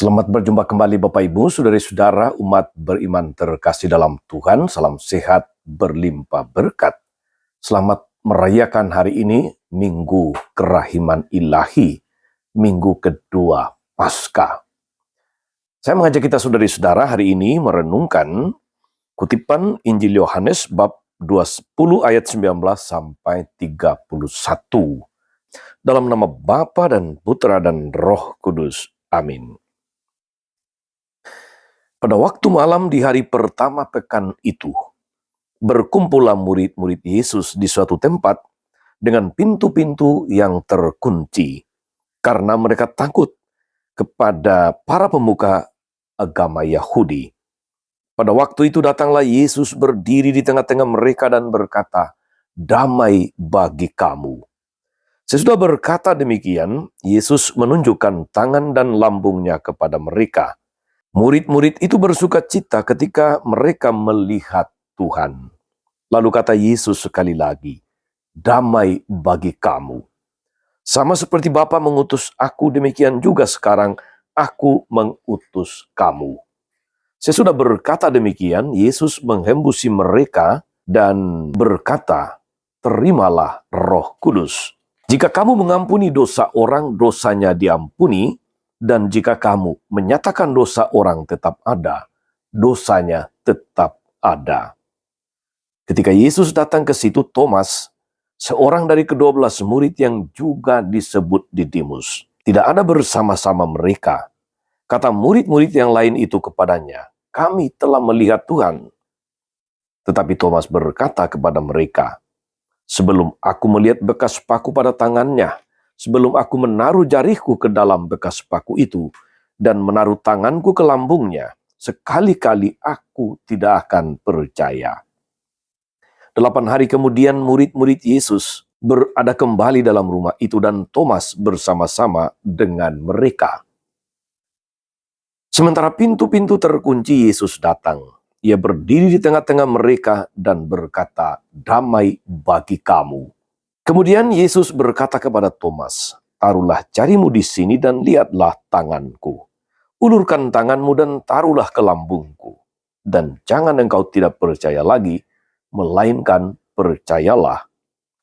Selamat berjumpa kembali Bapak Ibu, saudara-saudara umat beriman terkasih dalam Tuhan. Salam sehat, berlimpah berkat. Selamat merayakan hari ini, Minggu Kerahiman Ilahi, Minggu kedua Paskah. Saya mengajak kita saudara-saudara hari ini merenungkan kutipan Injil Yohanes bab 20 ayat 19 sampai 31. Dalam nama Bapa dan Putra dan Roh Kudus. Amin. Pada waktu malam di hari pertama pekan itu, berkumpullah murid-murid Yesus di suatu tempat dengan pintu-pintu yang terkunci, karena mereka takut kepada para pemuka agama Yahudi. Pada waktu itu datanglah Yesus berdiri di tengah-tengah mereka dan berkata, "Damai bagi kamu." Sesudah berkata demikian, Yesus menunjukkan tangan dan lambungnya kepada mereka. Murid-murid itu bersuka cita ketika mereka melihat Tuhan. Lalu kata Yesus sekali lagi, "Damai bagi kamu. Sama seperti Bapa mengutus aku, demikian juga sekarang aku mengutus kamu." Sesudah berkata demikian, Yesus menghembusi mereka dan berkata, "Terimalah Roh Kudus. Jika kamu mengampuni dosa orang, dosanya diampuni. Dan jika kamu menyatakan dosa orang tetap ada, dosanya tetap ada." Ketika Yesus datang ke situ, Thomas, seorang dari ke-12 murid yang juga disebut Didimus, tidak ada bersama-sama mereka. Kata murid-murid yang lain itu kepadanya, "Kami telah melihat Tuhan." Tetapi Thomas berkata kepada mereka, "Sebelum aku melihat bekas paku pada tangannya, sebelum aku menaruh jariku ke dalam bekas paku itu, dan menaruh tanganku ke lambungnya, sekali-kali aku tidak akan percaya." 8 hari kemudian murid-murid Yesus berada kembali dalam rumah itu dan Thomas bersama-sama dengan mereka. Sementara pintu-pintu terkunci, Yesus datang. Ia berdiri di tengah-tengah mereka dan berkata, "Damai bagi kamu." Kemudian Yesus berkata kepada Thomas, "Taruhlah jarimu di sini dan lihatlah tanganku. Ulurkan tanganmu dan taruhlah ke lambungku. Dan jangan engkau tidak percaya lagi, melainkan percayalah."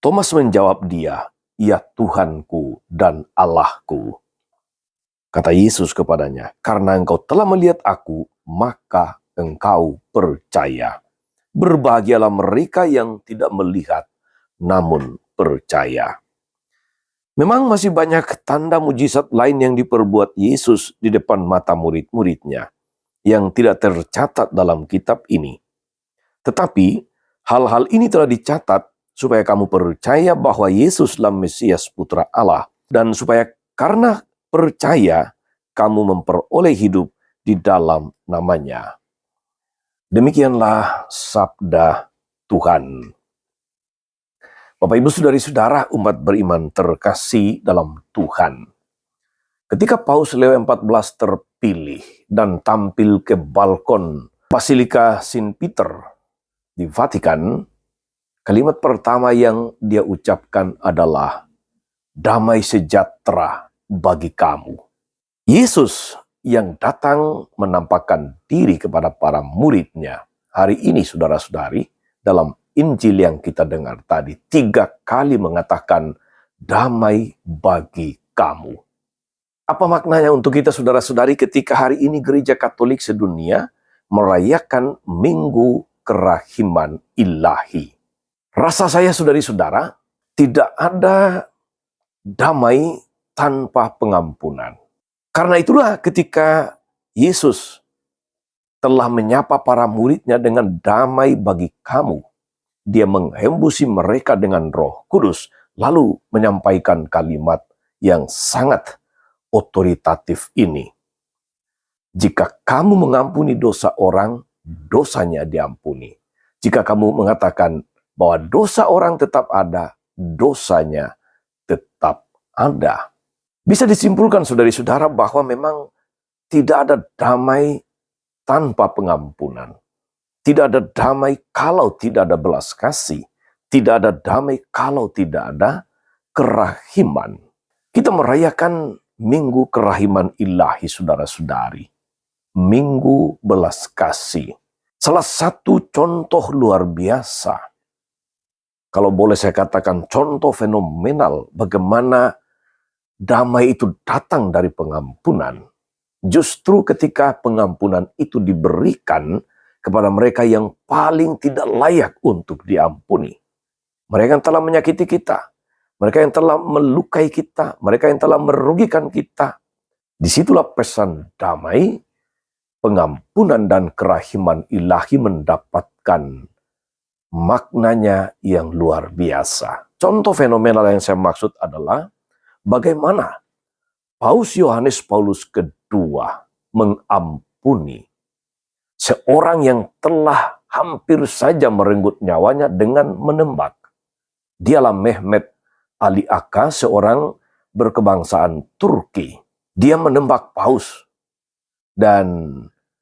Thomas menjawab dia, "Ya Tuhanku dan Allahku." Kata Yesus kepadanya, "Karena engkau telah melihat aku, maka engkau percaya. Berbahagialah mereka yang tidak melihat, namun percaya." Memang masih banyak tanda mujizat lain yang diperbuat Yesus di depan mata murid-muridnya yang tidak tercatat dalam kitab ini. Tetapi hal-hal ini telah dicatat supaya kamu percaya bahwa Yesuslah Mesias Putra Allah, dan supaya karena percaya kamu memperoleh hidup di dalam namanya. Demikianlah sabda Tuhan. Bapak Ibu saudari-saudara umat beriman terkasih dalam Tuhan. Ketika Paus Leo XIV terpilih dan tampil ke balkon Basilika Saint Peter di Vatikan, kalimat pertama yang dia ucapkan adalah, "Damai sejahtera bagi kamu." Yesus yang datang menampakkan diri kepada para muridnya hari ini, saudara-saudari, dalam Injil yang kita dengar tadi 3 kali mengatakan, "Damai bagi kamu." Apa maknanya untuk kita saudara-saudari ketika hari ini Gereja Katolik sedunia merayakan Minggu Kerahiman Ilahi? Rasa saya saudari-saudara, tidak ada damai tanpa pengampunan. Karena itulah ketika Yesus telah menyapa para muridnya dengan "Damai bagi kamu", dia menghembusi mereka dengan Roh Kudus, lalu menyampaikan kalimat yang sangat otoritatif ini. "Jika kamu mengampuni dosa orang, dosanya diampuni. Jika kamu mengatakan bahwa dosa orang tetap ada, dosanya tetap ada." Bisa disimpulkan saudari-saudara bahwa memang tidak ada damai tanpa pengampunan. Tidak ada damai kalau tidak ada belas kasih. Tidak ada damai kalau tidak ada kerahiman. Kita merayakan Minggu Kerahiman Ilahi, saudara-saudari. Minggu belas kasih. Salah satu contoh luar biasa, kalau boleh saya katakan contoh fenomenal bagaimana damai itu datang dari pengampunan. Justru ketika pengampunan itu diberikan kepada mereka yang paling tidak layak untuk diampuni. Mereka yang telah menyakiti kita, mereka yang telah melukai kita, mereka yang telah merugikan kita. Disitulah pesan damai, pengampunan dan kerahiman ilahi mendapatkan maknanya yang luar biasa. Contoh fenomenal yang saya maksud adalah bagaimana Paus Yohanes Paulus kedua mengampuni seorang yang telah hampir saja merenggut nyawanya dengan menembak. Dialah Mehmet Ali Akka, seorang berkebangsaan Turki. Dia menembak Paus. Dan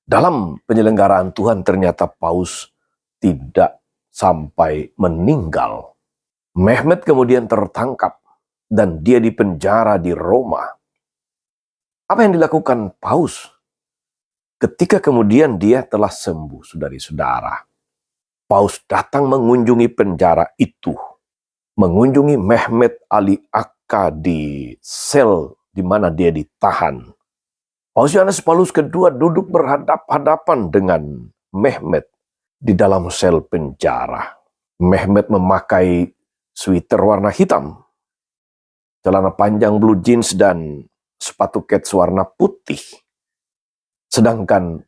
dalam penyelenggaraan Tuhan ternyata Paus tidak sampai meninggal. Mehmet kemudian tertangkap dan dia dipenjara di Roma. Apa yang dilakukan Paus ketika kemudian dia telah sembuh, saudari-saudara? Paus datang mengunjungi penjara itu, mengunjungi Mehmet Ali Akka di sel di mana dia ditahan. Paus Yohanes Paulus kedua duduk berhadap-hadapan dengan Mehmet di dalam sel penjara. Mehmet memakai sweater warna hitam, celana panjang blue jeans dan sepatu kets warna putih. Sedangkan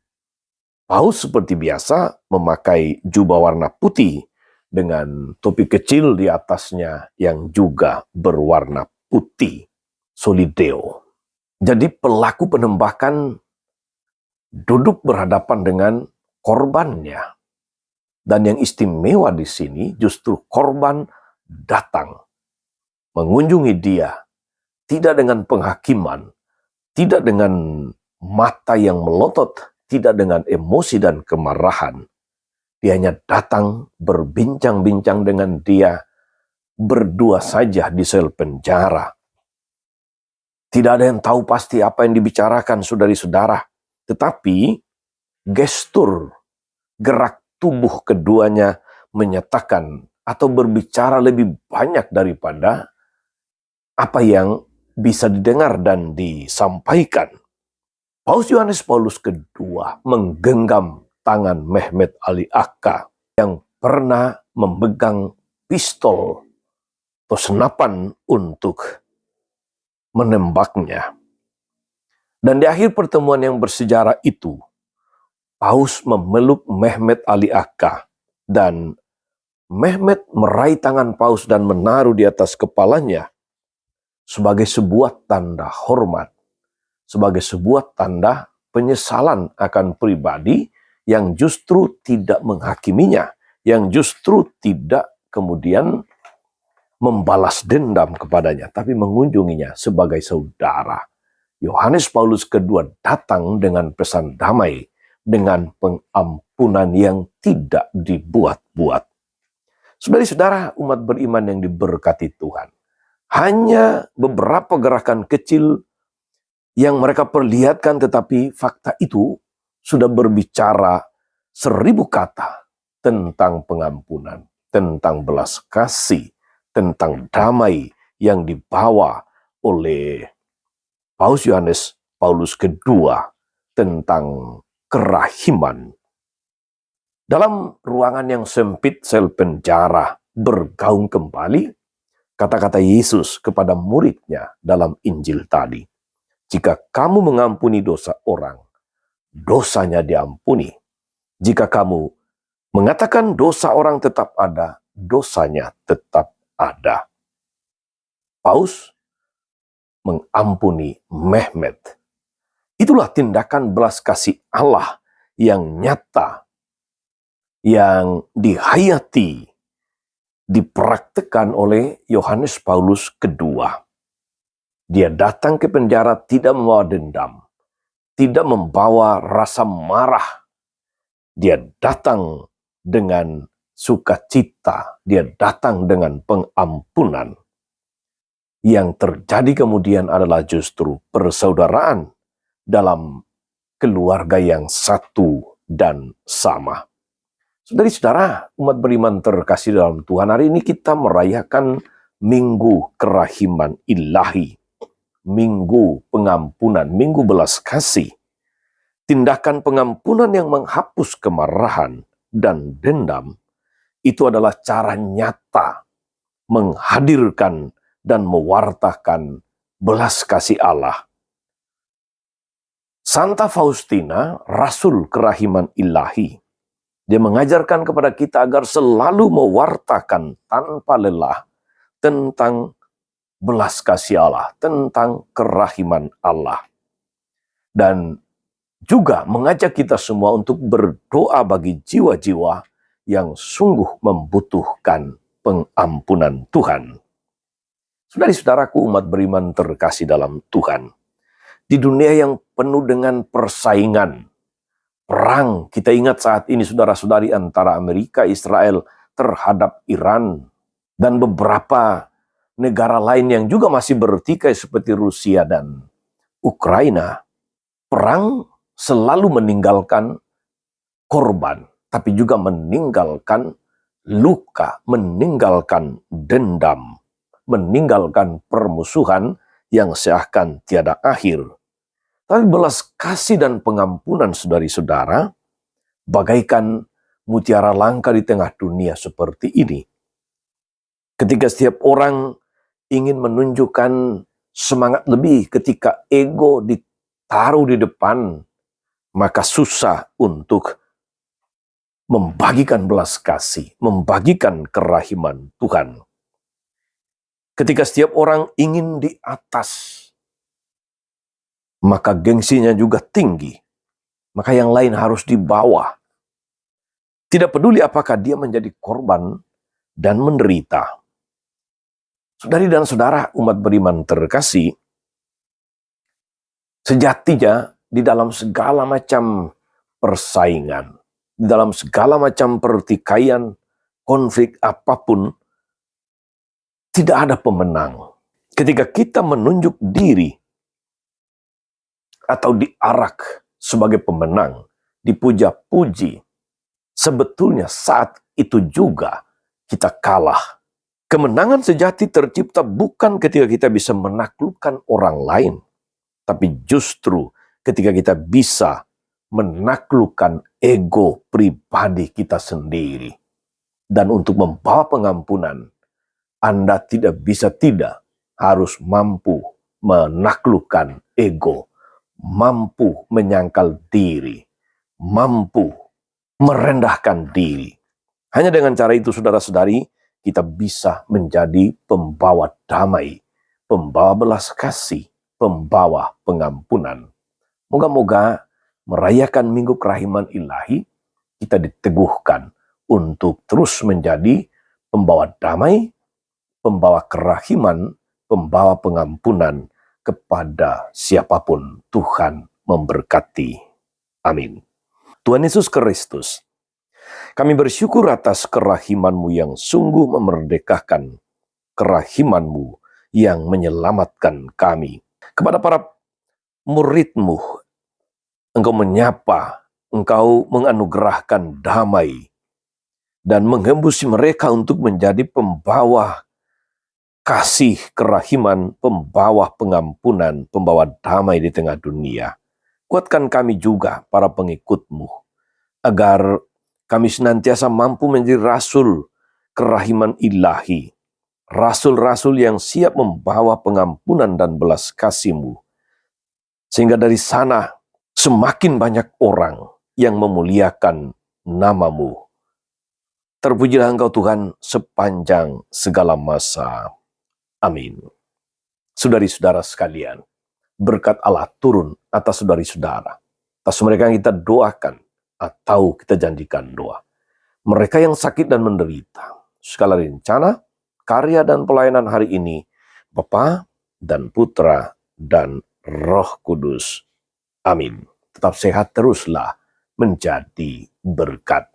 Paus seperti biasa memakai jubah warna putih dengan topi kecil di atasnya yang juga berwarna putih, solideo. Jadi pelaku penembakan duduk berhadapan dengan korbannya. Dan yang istimewa di sini justru korban datang mengunjungi dia, tidak dengan penghakiman, tidak dengan mata yang melotot, tidak dengan emosi dan kemarahan. Dia hanya datang berbincang-bincang dengan dia berdua saja di sel penjara. Tidak ada yang tahu pasti apa yang dibicarakan, saudari-saudara. Tetapi gestur, gerak tubuh keduanya menyatakan atau berbicara lebih banyak daripada apa yang bisa didengar dan disampaikan. Paus Yohanes Paulus kedua menggenggam tangan Mehmet Ali Akka yang pernah memegang pistol atau senapan untuk menembaknya. Dan di akhir pertemuan yang bersejarah itu, Paus memeluk Mehmet Ali Akka dan Mehmet meraih tangan Paus dan menaruh di atas kepalanya sebagai sebuah tanda hormat, sebagai sebuah tanda penyesalan akan pribadi yang justru tidak menghakiminya, yang justru tidak kemudian membalas dendam kepadanya, tapi mengunjunginya sebagai saudara. Yohanes Paulus kedua datang dengan pesan damai, dengan pengampunan yang tidak dibuat-buat. Saudara-saudara umat beriman yang diberkati Tuhan, hanya beberapa gerakan kecil yang mereka perlihatkan, tetapi fakta itu sudah berbicara 1000 kata tentang pengampunan, tentang belas kasih, tentang damai yang dibawa oleh Paus Yohanes Paulus kedua, tentang kerahiman. Dalam ruangan yang sempit sel penjara bergaung kembali kata-kata Yesus kepada muridnya dalam Injil tadi. Jika kamu mengampuni dosa orang, dosanya diampuni. Jika kamu mengatakan dosa orang tetap ada, dosanya tetap ada. Paus mengampuni Mehmet. Itulah tindakan belas kasih Allah yang nyata, yang dihayati, dipraktekkan oleh Yohanes Paulus kedua. Dia datang ke penjara tidak membawa dendam, tidak membawa rasa marah. Dia datang dengan sukacita, dia datang dengan pengampunan. Yang terjadi kemudian adalah justru persaudaraan dalam keluarga yang satu dan sama. Saudara-saudara, umat beriman terkasih dalam Tuhan, hari ini kita merayakan Minggu Kerahiman Ilahi, Minggu Pengampunan, Minggu Belas Kasih. Tindakan pengampunan yang menghapus kemarahan dan dendam itu adalah cara nyata menghadirkan dan mewartakan belas kasih Allah. Santa Faustina, Rasul Kerahiman Ilahi, dia mengajarkan kepada kita agar selalu mewartakan tanpa lelah tentang belas kasih Allah, tentang kerahiman Allah. Dan juga mengajak kita semua untuk berdoa bagi jiwa-jiwa yang sungguh membutuhkan pengampunan Tuhan. Saudari-saudaraku umat beriman terkasih dalam Tuhan, di dunia yang penuh dengan persaingan, perang, kita ingat saat ini saudara-saudari antara Amerika, Israel terhadap Iran, dan beberapa negara lain yang juga masih bertikai seperti Rusia dan Ukraina. Perang selalu meninggalkan korban, tapi juga meninggalkan luka, meninggalkan dendam, meninggalkan permusuhan yang seakan tiada akhir. Tapi belas kasih dan pengampunan saudari-saudara bagaikan mutiara langka di tengah dunia seperti ini. Ketika setiap orang ingin menunjukkan semangat lebih, ketika ego ditaruh di depan, maka susah untuk membagikan belas kasih, membagikan kerahiman Tuhan. Ketika setiap orang ingin di atas, maka gengsinya juga tinggi. Maka yang lain harus di bawah. Tidak peduli apakah dia menjadi korban dan menderita. Saudari dan saudara umat beriman terkasih, sejatinya di dalam segala macam persaingan, di dalam segala macam pertikaian, konflik apapun, tidak ada pemenang. Ketika kita menunjuk diri atau diarak sebagai pemenang, dipuja-puji, sebetulnya saat itu juga kita kalah. Kemenangan sejati tercipta bukan ketika kita bisa menaklukkan orang lain, tapi justru ketika kita bisa menaklukkan ego pribadi kita sendiri. Dan untuk membawa pengampunan, Anda tidak harus mampu menaklukkan ego, mampu menyangkal diri, mampu merendahkan diri. Hanya dengan cara itu, saudara-saudari, kita bisa menjadi pembawa damai, pembawa belas kasih, pembawa pengampunan. Moga-moga merayakan Minggu Kerahiman Ilahi, kita diteguhkan untuk terus menjadi pembawa damai, pembawa kerahiman, pembawa pengampunan kepada siapapun. Tuhan memberkati. Amin. Tuhan Yesus Kristus, kami bersyukur atas kerahiman-Mu yang sungguh memerdekakan, kerahiman-Mu yang menyelamatkan kami. Kepada para murid-Mu, Engkau menyapa, Engkau menganugerahkan damai, dan menghembusi mereka untuk menjadi pembawa kasih, kerahiman, pembawa pengampunan, pembawa damai di tengah dunia. Kuatkan kami juga, para pengikut-Mu, agar kami senantiasa mampu menjadi rasul kerahiman ilahi, rasul-rasul yang siap membawa pengampunan dan belas kasih-Mu, sehingga dari sana semakin banyak orang yang memuliakan nama-Mu. Terpujilah Engkau Tuhan sepanjang segala masa. Amin. Saudari-saudara sekalian, berkat Allah turun atas saudari-saudara, atas mereka yang kita doakan atau kita janjikan doa. Mereka yang sakit dan menderita, segala rencana, karya dan pelayanan hari ini, Bapa dan Putra dan Roh Kudus. Amin. Tetap sehat teruslah menjadi berkat.